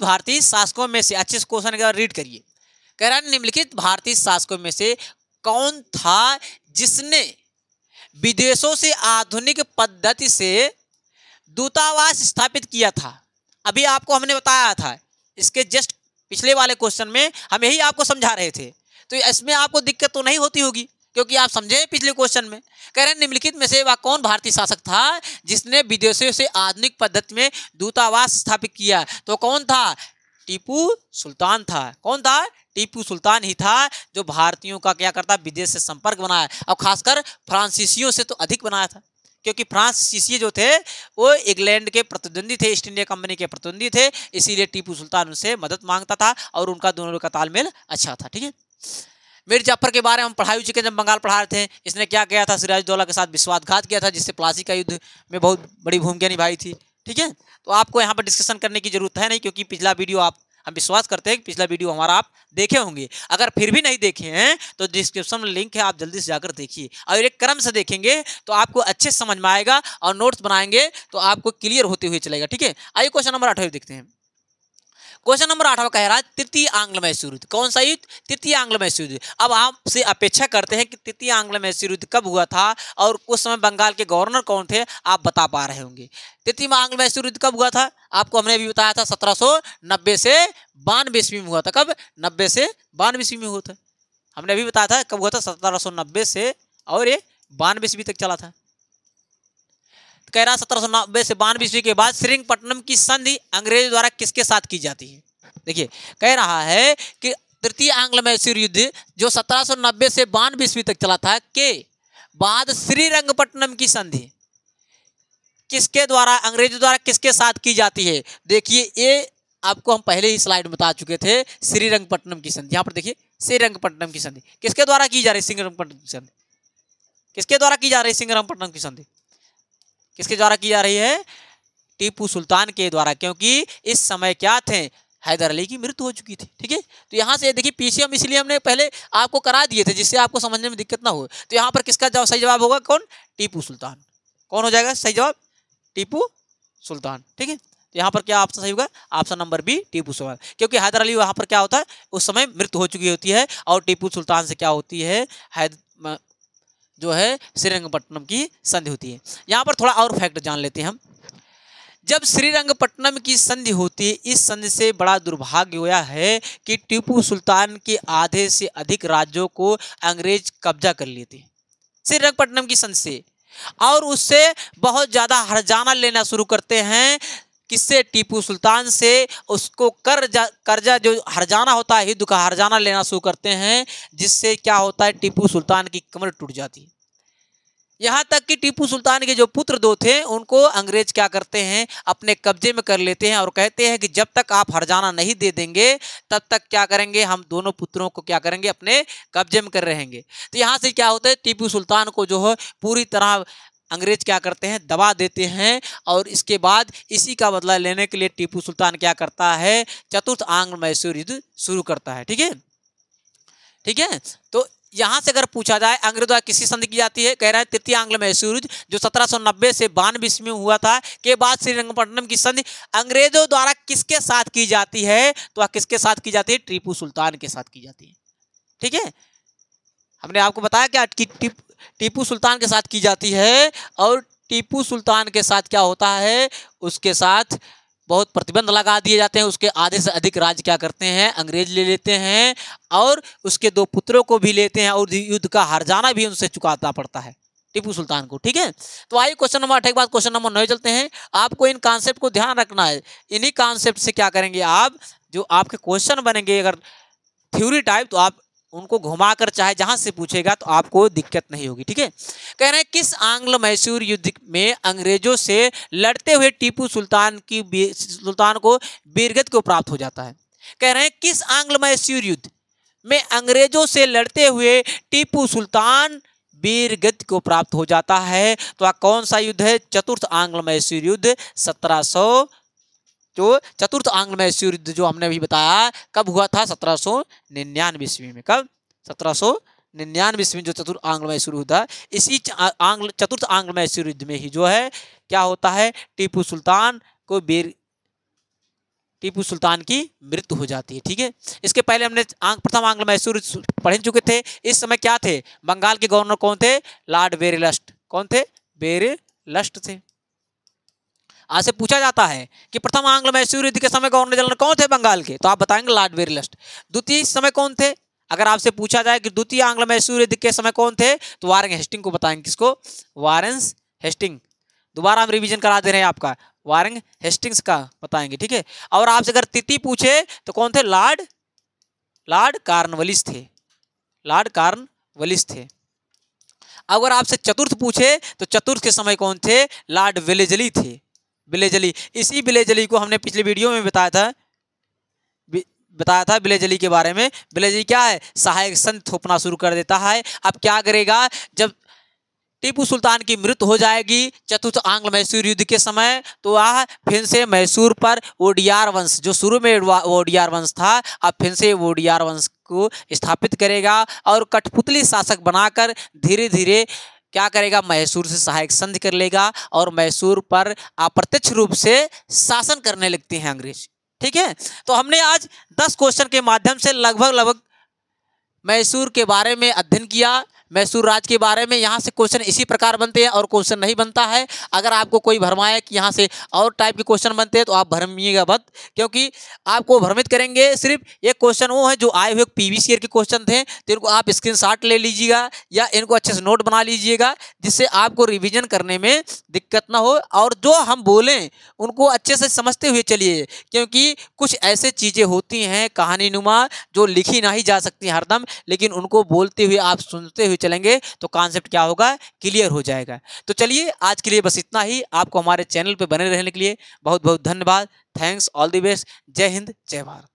भारतीय शासकों में से अच्छे से क्वेश्चन का रीड करिए। कह रहा है निम्नलिखित भारतीय शासकों में से कौन था जिसने विदेशों से आधुनिक पद्धति से दूतावास स्थापित किया था। अभी आपको हमने बताया था, इसके जस्ट पिछले वाले क्वेश्चन में हम यही आपको समझा रहे थे, तो इसमें आपको दिक्कत तो नहीं होती होगी क्योंकि आप समझे पिछले क्वेश्चन में। कह रहे हैं निम्नलिखित में से वह कौन भारतीय शासक था जिसने विदेशों से आधुनिक पद्धति में दूतावास स्थापित किया, तो कौन था, टीपू सुल्तान था। कौन था, टीपू सुल्तान ही था जो भारतीयों का क्या करता, विदेश से संपर्क बनाया, और खासकर फ्रांसीसियों से तो अधिक बनाया था, क्योंकि फ्रांसीसी जो थे वो इंग्लैंड के प्रतिद्वंदी थे, ईस्ट इंडिया कंपनी के प्रतिद्वंदी थे, इसीलिए टीपू सुल्तान उनसे मदद मांगता था और उनका दोनों का तालमेल अच्छा था। ठीक है, मीर जाफर के बारे में हम पढ़ाई हो चुके, जब बंगाल पढ़ा रहे थे, इसने क्या किया था, सिराजुद्दौला के साथ विश्वासघात किया था, जिससे प्लासी का युद्ध में बहुत बड़ी भूमिका निभाई थी। ठीक है, तो आपको यहाँ पर डिस्कशन करने की जरूरत है नहीं, क्योंकि पिछला वीडियो हम विश्वास करते हैं कि पिछला वीडियो हमारा आप देखे होंगे। अगर फिर भी नहीं देखे हैं तो डिस्क्रिप्शन में लिंक है, आप जल्दी से जाकर देखिए, और एक क्रम से देखेंगे तो आपको अच्छे से समझ में आएगा, और नोट्स बनाएंगे तो आपको क्लियर होते हुए चलेगा। ठीक है, आइए क्वेश्चन नंबर 8 देखते हैं। क्वेश्चन नंबर 8 कह रहा है तृतीय आंग्ल मैसूर युद्ध। कौन सा युद्ध, तृतीय आंग्ल मैसूर युद्ध। अब आपसे अपेक्षा करते हैं कि तृतीय आंग्ल मैसूर युद्ध कब हुआ था और उस समय बंगाल के गवर्नर कौन थे, आप बता पा रहे होंगे। तृतीय आंग्ल मैसूर युद्ध कब हुआ था, आपको हमने भी बताया था 1790 से 92 ईस्वी में हुआ था। कब, 90 से 92 ईस्वी में हुआ था, हमने अभी बताया था कब हुआ था, 1790 से और ये 92 ईस्वी तक चला था। कह रहा 1790 से 92 ईस्वी के बाद श्रीरंगपट्टनम की संधि अंग्रेजों द्वारा किसके साथ की जाती है। देखिए कह रहा है कि तृतीय आंग्ल मैसूर युद्ध जो 1790 से 92 ईस्वी तक चला था के बाद श्रीरंगपट्टनम की संधि किसके द्वारा, अंग्रेजों द्वारा किसके साथ की जाती है। देखिए ये आपको हम पहले ही स्लाइड में बता चुके थे, श्रीरंगपट्टनम की संधि। यहाँ पर देखिए श्रीरंगपट्टनम की संधि किसके द्वारा की जा रही, श्रीरंगपट्टनम की संधि किसके द्वारा की जा रही, श्रीरंगपट्टनम की संधि किसके द्वारा की जा रही है, टीपू सुल्तान के द्वारा, क्योंकि इस समय क्या थे, हैदर अली की मृत्यु हो चुकी थी। ठीक है, तो यहाँ से देखिए पीछे हम इसलिए हमने पहले आपको करा दिए थे जिससे आपको समझने में दिक्कत ना हो। तो यहाँ पर किसका सही जवाब होगा, कौन, टीपू सुल्तान। कौन हो जाएगा सही जवाब, टीपू सुल्तान। ठीक है, तो यहाँ पर क्या ऑप्शन सही होगा, option number B Tipu Sultan, क्योंकि हैदर अली वहाँ पर क्या होता है, उस समय मृत्यु हो चुकी होती है, और टीपू सुल्तान से क्या होती है, जो है श्रीरंगपट्टनम की संधि होती है। यहाँ पर थोड़ा और फैक्ट जान लेते हैं हम। जब श्रीरंगपट्टनम की संधि होती है, इस संधि से बड़ा दुर्भाग्य हुआ है कि टीपू सुल्तान के आधे से अधिक राज्यों को अंग्रेज कब्जा कर लेते श्रीरंगपट्टनम की संधि से, और उससे बहुत ज़्यादा हर्जाना लेना शुरू करते हैं। किससे, टीपू सुल्तान से। उसको कर्जा जो हर्जाना होता है, हिंदू का हर्जाना लेना शुरू करते हैं, जिससे क्या होता है, टीपू सुल्तान की कमर टूट जाती है। यहाँ तक कि टीपू सुल्तान के जो पुत्र दो थे उनको अंग्रेज क्या करते हैं, अपने कब्जे में कर लेते हैं, और कहते हैं कि जब तक आप हर्जाना नहीं दे देंगे तब तक क्या करेंगे, हम दोनों पुत्रों को क्या करेंगे, अपने कब्जे में कर रहेंगे। तो यहाँ से क्या होता है, टीपू सुल्तान को जो है पूरी तरह अंग्रेज क्या करते हैं, दबा देते हैं, और इसके बाद इसी का बदला लेने के लिए टीपू सुल्तान क्या करता है, चतुर्थ आंग्ल मैसूर युद्ध शुरू करता है। ठीक है, ठीक है, तो यहाँ से अगर पूछा जाए अंग्रेजों द्वारा किसकी संधि की जाती है, कह रहा है तृतीय आंग्ल मैसूर युद्ध जो 1790 से 92 ईस्वी में हुआ था के बाद श्रीरंगपट्टनम की संधि अंग्रेजों द्वारा किसके साथ की जाती है, तो वह किसके साथ की जाती है, टीपू सुल्तान के साथ की जाती है। ठीक है, हमने आपको बताया क्या, टीपू सुल्तान के साथ की जाती है, और टीपू सुल्तान के साथ क्या होता है, उसके साथ बहुत प्रतिबंध लगा दिए जाते हैं। उसके आधे से अधिक राज्य क्या करते हैं, अंग्रेज ले लेते हैं और उसके 2 पुत्रों को भी लेते हैं और युद्ध का हार जाना भी उनसे चुकाना पड़ता है टीपू सुल्तान को। ठीक है, तो आइए क्वेश्चन नंबर 8 के बाद क्वेश्चन नंबर 9 चलते हैं। आपको इन कॉन्सेप्ट को ध्यान रखना है। इन्हीं कॉन्सेप्ट से क्या करेंगे आप, जो आपके क्वेश्चन बनेंगे अगर थ्योरी टाइप, तो आप उनको घुमाकर चाहे जहां से पूछेगा तो आपको दिक्कत नहीं होगी। ठीक है, कह रहे हैं किस आंग्ल मैसूर युद्ध में अंग्रेजों से लड़ते हुए टीपू सुल्तान को वीरगति को प्राप्त हो जाता है। कह रहे हैं किस आंग्ल मैसूर युद्ध में अंग्रेजों से लड़ते हुए टीपू सुल्तान वीरगति को प्राप्त हो जाता है। तो कौन सा युद्ध है, चतुर्थ आंग्ल मैसूर युद्ध 1700, जो चतुर्थ आंग्ल मैसूर युद्ध जो हमने अभी बताया कब हुआ था, 1799 ईस्वी में। कब, 1799 ईस्वी में जो चतुर्थ आंग्ल मैसूर युद्ध था, इसी चतुर्थ आंग्ल मैसूर युद्ध में ही जो है क्या होता है, टीपू सुल्तान की मृत्यु हो जाती है। ठीक है, इसके पहले हमने प्रथम आंग्ल मैसूर पढ़ चुके थे। इस समय क्या थे, बंगाल के गवर्नर कौन थे, लॉर्ड बेरेलस्ट। कौन थे, बेरेलस्ट थे। आज से पूछा जाता है कि प्रथम आंग्ल मैसूर युद्ध के समय गवर्नर जनरल कौन थे बंगाल के, तो आप बताएंगे लॉर्ड बेरेलस्ट। द्वितीय समय कौन थे, अगर आपसे पूछा जाए कि द्वितीय आंग्ल मैसूर युद्ध के समय कौन थे, तो वारेन हेस्टिंग को बताएंगे। किसको, वारेन हेस्टिंग। दोबारा हम रिवीजन करा दे रहे हैं आपका, वारेन हेस्टिंग्स का बताएंगे। ठीक है, और आपसे अगर तृतीय पूछे तो कौन थे, लॉर्ड कॉर्नवालिस थे। लॉर्ड कॉर्नवालिस थे। अगर आपसे चतुर्थ पूछे तो चतुर्थ के समय कौन थे, लॉर्ड वेलेजली थे। विलेजली, इसी विलेजली को हमने पिछले वीडियो में बताया था विलेजली के बारे में। विलेजली क्या है, सहायक संध थोपना शुरू कर देता है। अब क्या करेगा, जब टीपू सुल्तान की मृत्यु हो जाएगी चतुर्थ आंग्ल मैसूर युद्ध के समय, तो वह फिर से मैसूर पर वोडियार वंश, जो शुरू में वोडियार वंश था, अब फिर से वोडियार वंश को स्थापित करेगा और कठपुतली शासक बनाकर धीरे धीरे क्या करेगा, मैसूर से सहायक संधि कर लेगा और मैसूर पर अप्रत्यक्ष रूप से शासन करने लगते हैं अंग्रेज। ठीक है, तो हमने आज 10 क्वेश्चन के माध्यम से लगभग मैसूर के बारे में अध्ययन किया, मैसूर राज्य के बारे में। यहाँ से क्वेश्चन इसी प्रकार बनते हैं और क्वेश्चन नहीं बनता है। अगर आपको कोई भरमाए कि यहाँ से और टाइप के क्वेश्चन बनते हैं तो आप भरमिएगा मत, क्योंकि आपको भ्रमित करेंगे। सिर्फ ये क्वेश्चन वो है जो आए हुए PVC ईयर के क्वेश्चन थे, तो इनको आप स्क्रीनशॉट ले लीजिएगा या इनको अच्छे से नोट बना लीजिएगा, जिससे आपको रिविजन करने में दिक्कत ना हो। और जो हम बोलें उनको अच्छे से समझते हुए चलिए, क्योंकि कुछ ऐसे चीज़ें होती हैं कहानी नुमा जो लिखी नहीं जा सकती हरदम, लेकिन उनको बोलते हुए आप सुनते हुए चलेंगे तो कॉन्सेप्ट क्या होगा, क्लियर हो जाएगा। तो चलिए आज के लिए बस इतना ही। आपको हमारे चैनल पे बने रहने के लिए बहुत बहुत धन्यवाद। Thanks, all the best. जय हिंद, जय भारत।